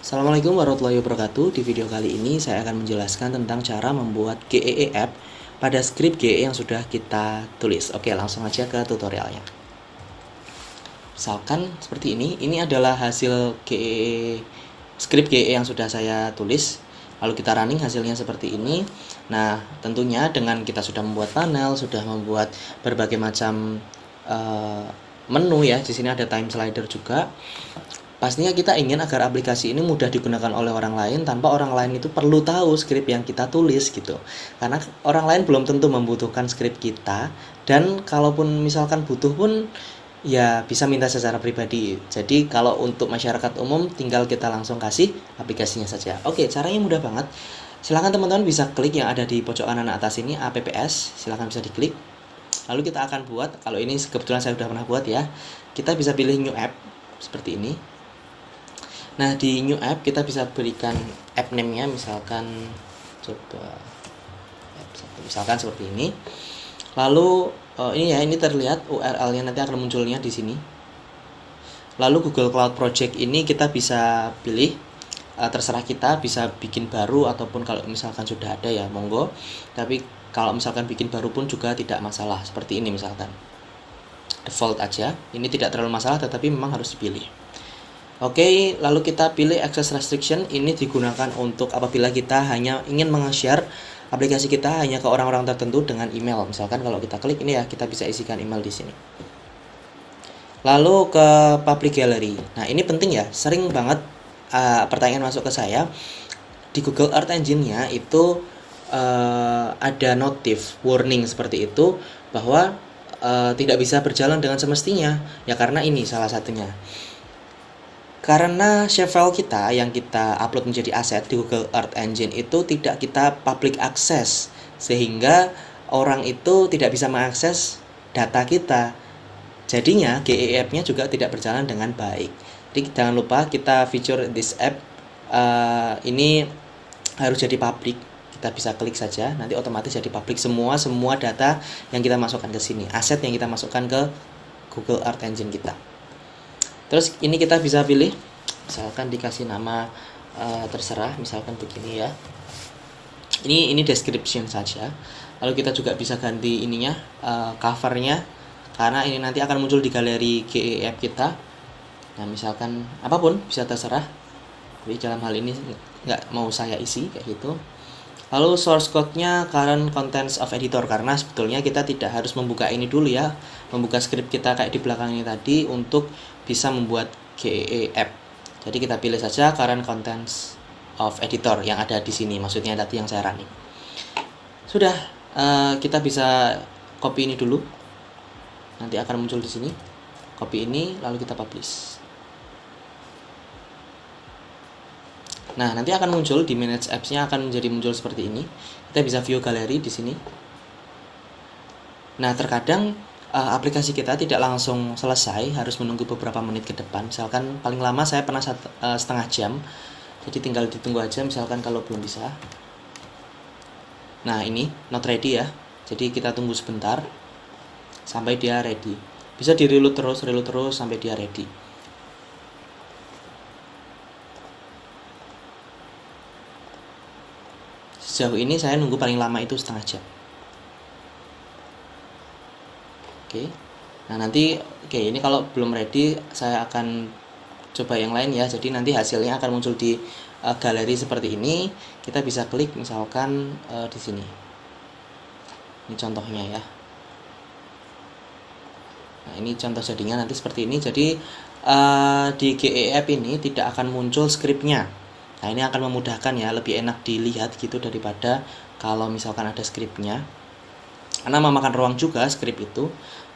Assalamualaikum warahmatullahi wabarakatuh. Di video kali ini saya akan menjelaskan tentang cara membuat GEE app pada script GEE yang sudah kita tulis. Oke, langsung aja ke tutorialnya. Misalkan seperti ini adalah hasil GEE, script GEE yang sudah saya tulis. Lalu kita running, hasilnya seperti ini. Nah, tentunya dengan kita sudah membuat panel, sudah membuat berbagai macam menu ya. Di sini ada time slider juga. Pastinya kita ingin agar aplikasi ini mudah digunakan oleh orang lain tanpa orang lain itu perlu tahu script yang kita tulis gitu. Karena orang lain belum tentu membutuhkan script kita, dan kalaupun misalkan butuh pun ya bisa minta secara pribadi. Jadi kalau untuk masyarakat umum tinggal kita langsung kasih aplikasinya saja. Oke, caranya mudah banget. Silahkan teman-teman bisa klik yang ada di pojok kanan atas ini, apps, silahkan bisa diklik. Lalu kita akan buat, kalau ini kebetulan saya sudah pernah buat ya, kita bisa pilih new app seperti ini. Nah, di new app kita bisa berikan app name-nya, misalkan misalkan seperti ini. Lalu ini terlihat URL-nya nanti akan munculnya di sini. Lalu Google Cloud Project ini kita bisa pilih, terserah kita bisa bikin baru ataupun kalau misalkan sudah ada ya monggo. Tapi kalau misalkan bikin baru pun juga tidak masalah, seperti ini misalkan. Default aja. Ini tidak terlalu masalah tetapi memang harus dipilih. Oke, lalu kita pilih access restriction. Ini digunakan untuk apabila kita hanya ingin meng-share aplikasi kita hanya ke orang-orang tertentu dengan email. Misalkan kalau kita klik ini ya, kita bisa isikan email di sini. Lalu ke public gallery. Nah, ini penting ya. Sering banget pertanyaan masuk ke saya. Di Google Earth Engine-nya itu ada notif warning seperti itu bahwa tidak bisa berjalan dengan semestinya. Ya karena ini salah satunya. Karena shape file kita yang kita upload menjadi aset di Google Earth Engine itu tidak kita public access, sehingga orang itu tidak bisa mengakses data kita. Jadinya GEE app-nya juga tidak berjalan dengan baik. Jadi jangan lupa kita feature this app ini harus jadi public. Kita bisa klik saja, nanti otomatis jadi public semua data yang kita masukkan ke sini, aset yang kita masukkan ke Google Earth Engine kita. Terus ini kita bisa pilih, misalkan dikasih nama terserah, misalkan begini ya. Ini description saja. Lalu kita juga bisa ganti ininya, covernya, karena ini nanti akan muncul di galeri GEE app kita. Nah, misalkan apapun bisa terserah. Jadi dalam hal ini nggak mau saya isi kayak gitu. Lalu source code-nya current contents of editor, karena sebetulnya kita tidak harus membuka ini dulu ya, membuka script kita kayak di belakang ini tadi untuk bisa membuat GEE app. Jadi kita pilih saja current contents of editor yang ada di sini, maksudnya tadi yang saya running. Sudah, kita bisa copy ini dulu. Nanti akan muncul di sini. Copy ini lalu kita publish. Nah, nanti akan muncul di manage apps-nya akan menjadi muncul seperti ini. Kita bisa view galeri di sini. Nah, terkadang aplikasi kita tidak langsung selesai, harus menunggu beberapa menit ke depan. Misalkan paling lama saya pernah setengah jam. Jadi tinggal ditunggu aja misalkan kalau belum bisa. Nah, ini not ready ya. Jadi kita tunggu sebentar sampai dia ready. Bisa di-reload terus sampai dia ready. Sejauh ini saya nunggu paling lama itu setengah jam. Oke. Nah, nanti ini kalau belum ready saya akan coba yang lain ya. Jadi nanti hasilnya akan muncul di galeri seperti ini. Kita bisa klik misalkan di sini. Ini contohnya ya. Nah, ini contoh jadinya nanti seperti ini. Jadi di GEE app ini tidak akan muncul scriptnya. Nah, ini akan memudahkan ya, lebih enak dilihat gitu daripada kalau misalkan ada scriptnya. Karena memakan ruang juga script itu.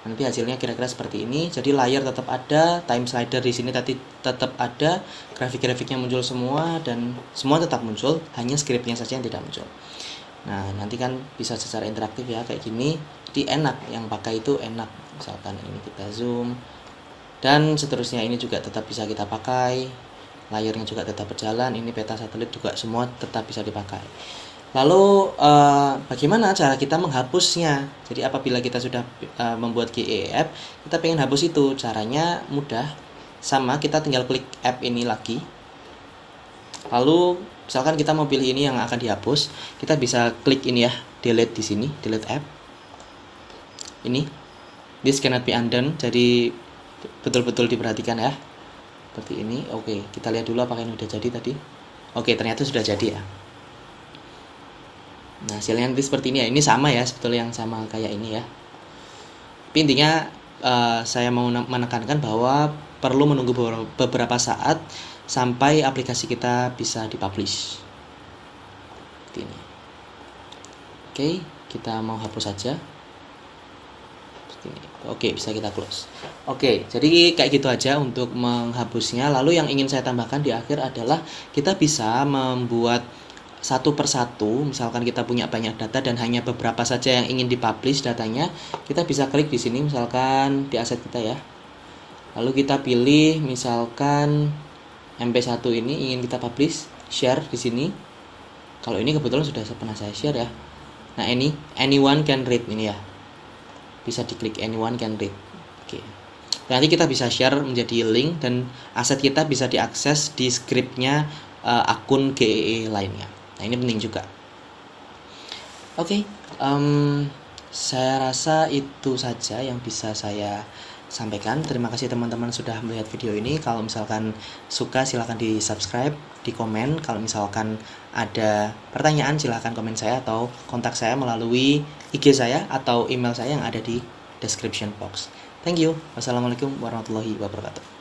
Nanti hasilnya kira-kira seperti ini. Jadi layar tetap ada, time slider di sini tadi tetap ada, grafik-grafiknya muncul semua dan semua tetap muncul, hanya scriptnya saja yang tidak muncul. Nah, nanti kan bisa secara interaktif ya kayak gini. Jadi enak, yang pakai itu enak. Misalkan ini kita zoom dan seterusnya, ini juga tetap bisa kita pakai. Layarnya juga tetap berjalan, ini peta satelit juga semua tetap bisa dipakai. Lalu bagaimana cara kita menghapusnya? Jadi apabila kita sudah membuat GEE app, kita pengen hapus itu, caranya mudah. Sama, kita tinggal klik app ini lagi. Lalu misalkan kita mau pilih ini yang akan dihapus, kita bisa klik ini ya, delete di sini, delete app. Ini, this cannot be undone, jadi betul-betul diperhatikan ya. Seperti ini. Oke, kita lihat dulu apakah ini udah jadi tadi. Oke, ternyata sudah jadi ya. Nah, hasilnya nanti seperti ini ya. Ini sama ya, sebetulnya yang sama kayak ini ya. Tapi intinya saya mau menekankan bahwa perlu menunggu beberapa saat sampai aplikasi kita bisa dipublish. Seperti ini. Oke, kita mau hapus saja. Seperti ini. Oke, bisa kita close. Oke, jadi kayak gitu aja untuk menghapusnya. Lalu yang ingin saya tambahkan di akhir adalah kita bisa membuat satu persatu. Misalkan kita punya banyak data dan hanya beberapa saja yang ingin dipublish datanya, kita bisa klik di sini misalkan di aset kita ya. Lalu kita pilih misalkan MP1 ini ingin kita publish, share di sini. Kalau ini kebetulan sudah pernah saya share ya. Nah, ini anyone can read ini ya. Bisa diklik anyone can read. Oke. Nanti kita bisa share menjadi link dan aset kita bisa diakses di scriptnya akun GEE lainnya. Nah, ini penting juga. Oke, saya rasa itu saja yang bisa saya sampaikan. Terima kasih teman-teman sudah melihat video ini. Kalau misalkan suka silahkan di subscribe, di komen. Kalau misalkan ada pertanyaan silahkan komen saya atau kontak saya melalui IG saya atau email saya yang ada di description box. Thank you. Wassalamualaikum warahmatullahi wabarakatuh.